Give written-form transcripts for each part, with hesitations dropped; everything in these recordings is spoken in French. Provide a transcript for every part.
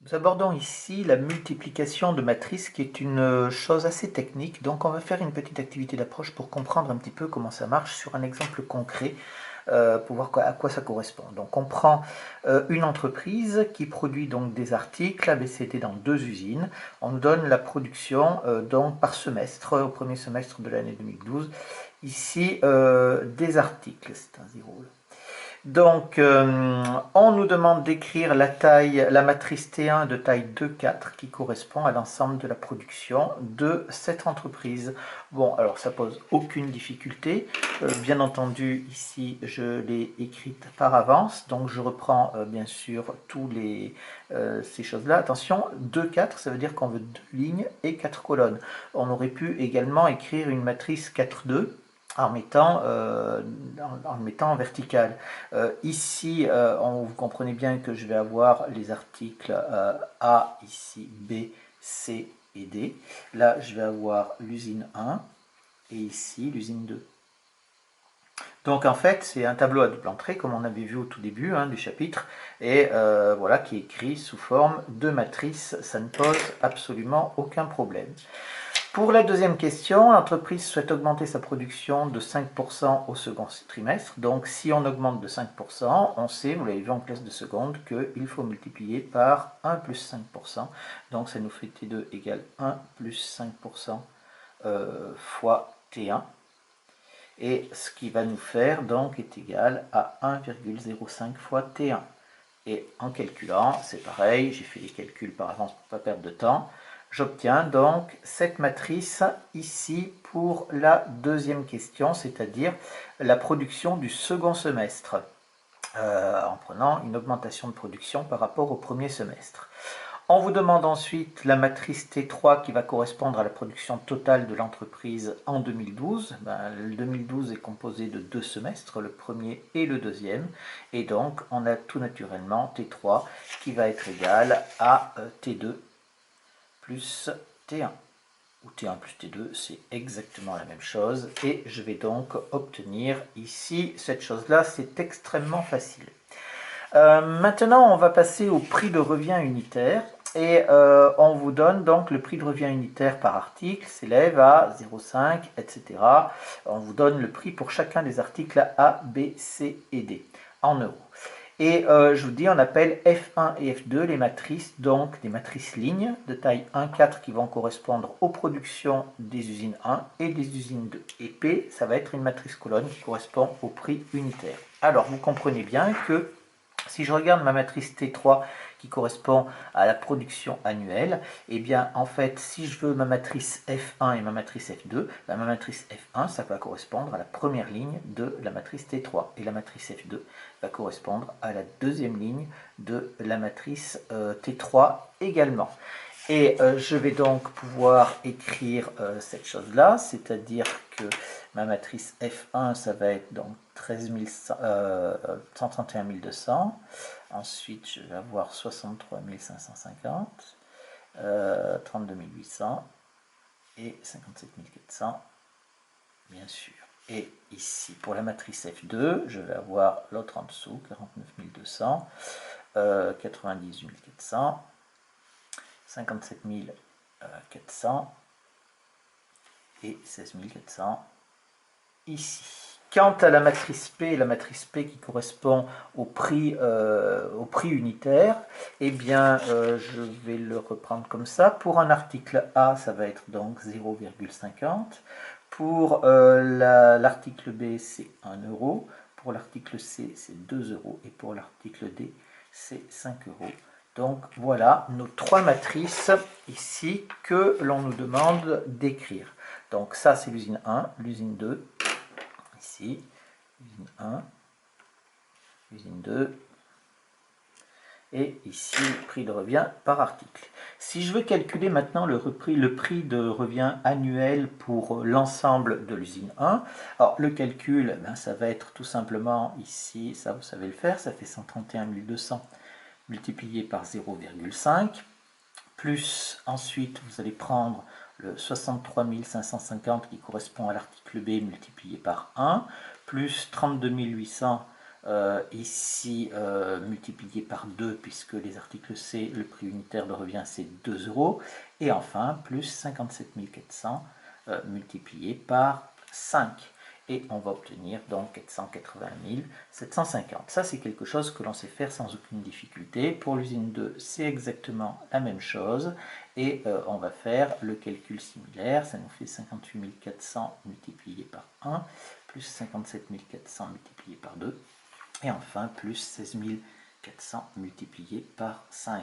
Nous abordons ici la multiplication de matrices qui est une chose assez technique, donc on va faire une petite activité d'approche pour comprendre un petit peu comment ça marche sur un exemple concret pour voir à quoi ça correspond. Donc on prend une entreprise qui produit donc des articles ABCD dans deux usines. On nous donne la production donc par semestre, au premier semestre de l'année 2012. Ici des articles, c'est un zéro là. Donc, on nous demande d'écrire la taille, la matrice T1 de taille 2,4 qui correspond à l'ensemble de la production de cette entreprise. Bon, alors ça pose aucune difficulté. Bien entendu, ici, je l'ai écrite par avance, donc je reprends bien sûr tous ces choses-là. Attention, 2,4, ça veut dire qu'on veut 2 lignes et 4 colonnes. On aurait pu également écrire une matrice 4,2 en le mettant en vertical. Ici, vous comprenez bien que je vais avoir les articles A, ici B, C et D. Là, je vais avoir l'usine 1 et ici l'usine 2. Donc en fait, c'est un tableau à double entrée, comme on avait vu au tout début du chapitre, et voilà, qui est écrit sous forme de matrice. Ça ne pose absolument aucun problème. Pour la deuxième question, l'entreprise souhaite augmenter sa production de 5% au second trimestre. Donc si on augmente de 5%, on sait, vous l'avez vu en classe de seconde, qu'il faut multiplier par 1 plus 5%. Donc ça nous fait T2 égale 1 plus 5% fois T1. Et ce qui va nous faire donc est égal à 1,05 fois T1. Et en calculant, c'est pareil, j'ai fait les calculs par avance pour ne pas perdre de temps. J'obtiens donc cette matrice ici pour la deuxième question, c'est-à-dire la production du second semestre, en prenant une augmentation de production par rapport au premier semestre. On vous demande ensuite la matrice T3 qui va correspondre à la production totale de l'entreprise en 2012. Le 2012 est composé de deux semestres, le premier et le deuxième. Et donc, on a tout naturellement T3 qui va être égal à T2 plus T1. Ou T1 plus T2, c'est exactement la même chose. Et je vais donc obtenir ici cette chose-là. C'est extrêmement facile. Maintenant, on va passer au prix de revient unitaire. Et on vous donne donc le prix de revient unitaire par article s'élève à 0,5, etc. On vous donne le prix pour chacun des articles A, B, C et D en euros. Et je vous dis, on appelle F1 et F2 les matrices, donc des matrices lignes de taille 1,4 qui vont correspondre aux productions des usines 1 et des usines 2. Et P, ça va être une matrice colonne qui correspond au prix unitaire. Alors, vous comprenez bien que si je regarde ma matrice T3 qui correspond à la production annuelle, eh bien en fait si je veux ma matrice F1 et ma matrice F2, ma matrice F1 ça va correspondre à la première ligne de la matrice T3 et la matrice F2 va correspondre à la deuxième ligne de la matrice T3 également. Et je vais donc pouvoir écrire cette chose-là, c'est-à-dire que ma matrice F1, ça va être donc 131 200. Ensuite, je vais avoir 63 550, 32 800 et 57 400, bien sûr. Et ici, pour la matrice F2, je vais avoir l'autre en dessous, 49 200, 98 400, 57 400 et 16 400 ici. Quant à la matrice P qui correspond au prix unitaire, eh bien, je vais le reprendre comme ça. Pour un article A, ça va être donc 0,50. Pour l'article B, c'est 1 euro. Pour l'article C, c'est 2 euros. Et pour l'article D, c'est 5 euros. Donc voilà nos trois matrices ici que l'on nous demande d'écrire. Donc ça c'est l'usine 1, l'usine 2, ici, usine 1, usine 2, et ici le prix de revient par article. Si je veux calculer maintenant le prix de revient annuel pour l'ensemble de l'usine 1, alors le calcul, ça va être tout simplement ici, ça vous savez le faire, ça fait 131 200 multiplié par 0,5, plus ensuite vous allez prendre le 63 550 qui correspond à l'article B multiplié par 1, plus 32 800 ici multiplié par 2 puisque les articles C, le prix unitaire de revient c'est 2 euros, et enfin plus 57 400 multiplié par 5. Et on va obtenir donc 480 750. Ça, c'est quelque chose que l'on sait faire sans aucune difficulté. Pour l'usine 2, c'est exactement la même chose. Et on va faire le calcul similaire. Ça nous fait 58 400 multiplié par 1, plus 57 400 multiplié par 2. Et enfin, plus 16 400 multiplié par 5.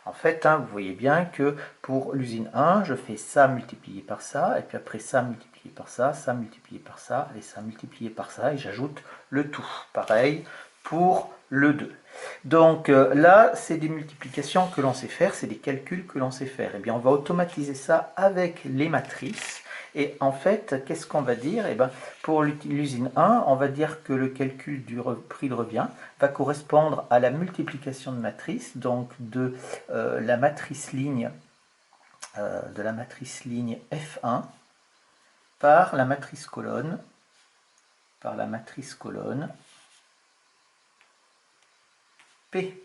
En fait, vous voyez bien que pour l'usine 1, je fais ça multiplié par ça, et puis après ça multiplié par ça multiplié par ça, et ça multiplié par ça, et j'ajoute le tout. Pareil pour le 2. Donc là, c'est des multiplications que l'on sait faire, c'est des calculs que l'on sait faire. Et bien, on va automatiser ça avec les matrices. Et en fait, qu'est-ce qu'on va dire? Eh bien, pour l'usine 1, on va dire que le calcul du prix de revient va correspondre à la multiplication de matrices, donc de la matrice ligne F1 par la matrice colonne P.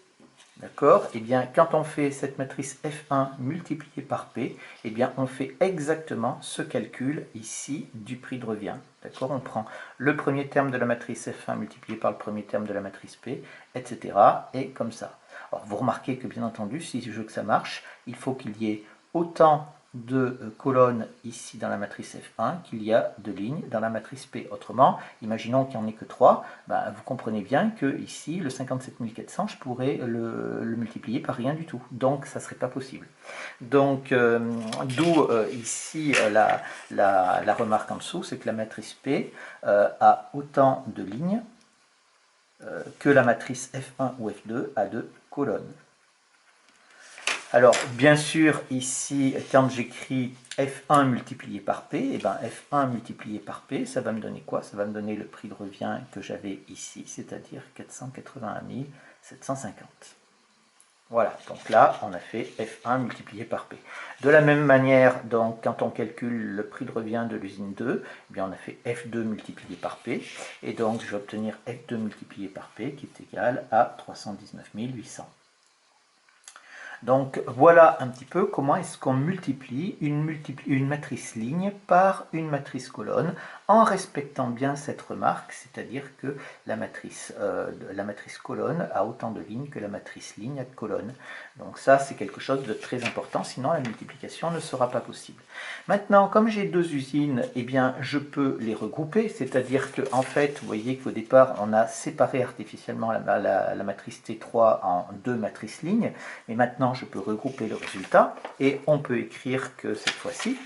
D'accord? Eh bien, quand on fait cette matrice F1 multipliée par P, eh bien, on fait exactement ce calcul ici du prix de revient. D'accord? On prend le premier terme de la matrice F1 multiplié par le premier terme de la matrice P, etc. Et comme ça. Alors, vous remarquez que, bien entendu, si je veux que ça marche, il faut qu'il y ait autant de colonnes ici dans la matrice F1 qu'il y a de lignes dans la matrice P. Autrement, imaginons qu'il n'y en ait que 3, vous comprenez bien que ici, le 57 400, je pourrais le multiplier par rien du tout. Donc, ça ne serait pas possible. Donc, d'où ici la remarque en dessous, c'est que la matrice P a autant de lignes que la matrice F1 ou F2 a de colonnes. Alors, bien sûr, ici, quand j'écris F1 multiplié par P, et F1 multiplié par P, ça va me donner quoi? Ça va me donner le prix de revient que j'avais ici, c'est-à-dire 481 750. Voilà, donc là, on a fait F1 multiplié par P. De la même manière, donc, quand on calcule le prix de revient de l'usine 2, eh bien, on a fait F2 multiplié par P, et donc je vais obtenir F2 multiplié par P, qui est égal à 319 800. Donc voilà un petit peu comment est-ce qu'on multiplie une matrice ligne par une matrice colonne en respectant bien cette remarque, c'est-à-dire que la matrice colonne a autant de lignes que la matrice ligne a de colonnes. Donc ça, c'est quelque chose de très important, sinon la multiplication ne sera pas possible. Maintenant, comme j'ai deux usines, eh bien, je peux les regrouper, c'est-à-dire que en fait, vous voyez qu'au départ, on a séparé artificiellement la matrice T3 en deux matrices lignes, mais maintenant, je peux regrouper le résultat, et on peut écrire que cette fois-ci,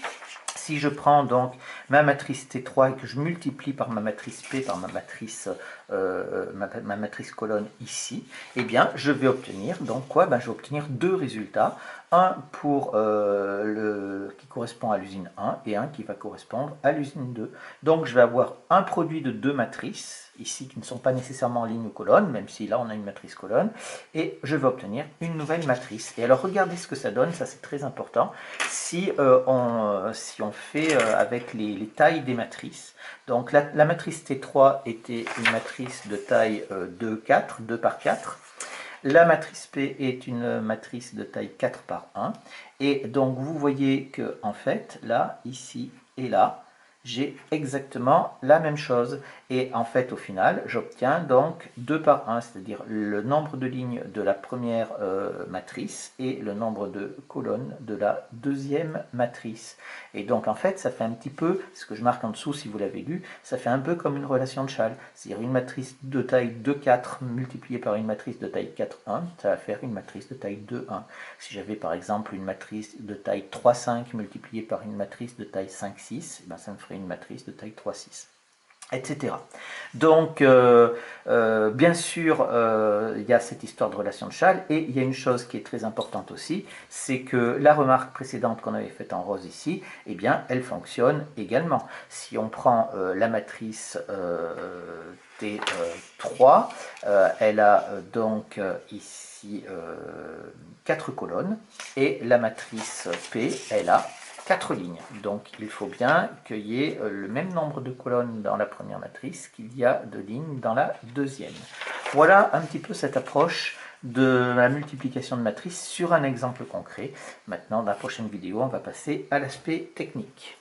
si je prends donc ma matrice T3 et que je multiplie par ma matrice P, par ma matrice colonne ici, eh bien, je vais obtenir donc quoi? Je vais obtenir deux résultats, un pour qui correspond à l'usine 1 et un qui va correspondre à l'usine 2. Donc, je vais avoir un produit de deux matrices, ici, qui ne sont pas nécessairement en ligne ou colonne, même si là, on a une matrice colonne, et je vais obtenir une nouvelle matrice. Et alors, regardez ce que ça donne, ça c'est très important, si on fait avec les tailles des matrices. Donc, la matrice T3 était une matrice de taille 2 par 4. La matrice P est une matrice de taille 4 par 1. Et donc, vous voyez que, en fait, là, ici et là, j'ai exactement la même chose. Et en fait, au final, j'obtiens donc 2 par 1, c'est-à-dire le nombre de lignes de la première matrice et le nombre de colonnes de la deuxième matrice. Et donc, en fait, ça fait un petit peu, ce que je marque en dessous, si vous l'avez lu, ça fait un peu comme une relation de Schall. C'est-à-dire une matrice de taille 2, 4 multipliée par une matrice de taille 4, 1, ça va faire une matrice de taille 2, 1. Si j'avais par exemple une matrice de taille 3, 5 multipliée par une matrice de taille 5, 6, ça me ferait une matrice de taille 3, 6. Etc. Donc, bien sûr, il y a cette histoire de relation de Schall, et il y a une chose qui est très importante aussi, c'est que la remarque précédente qu'on avait faite en rose ici, eh bien, elle fonctionne également. Si on prend la matrice T3, elle a donc ici 4 colonnes, et la matrice P, elle a 4 lignes. Donc il faut bien qu'il y ait le même nombre de colonnes dans la première matrice qu'il y a de lignes dans la deuxième. Voilà un petit peu cette approche de la multiplication de matrices sur un exemple concret. Maintenant, dans la prochaine vidéo, on va passer à l'aspect technique.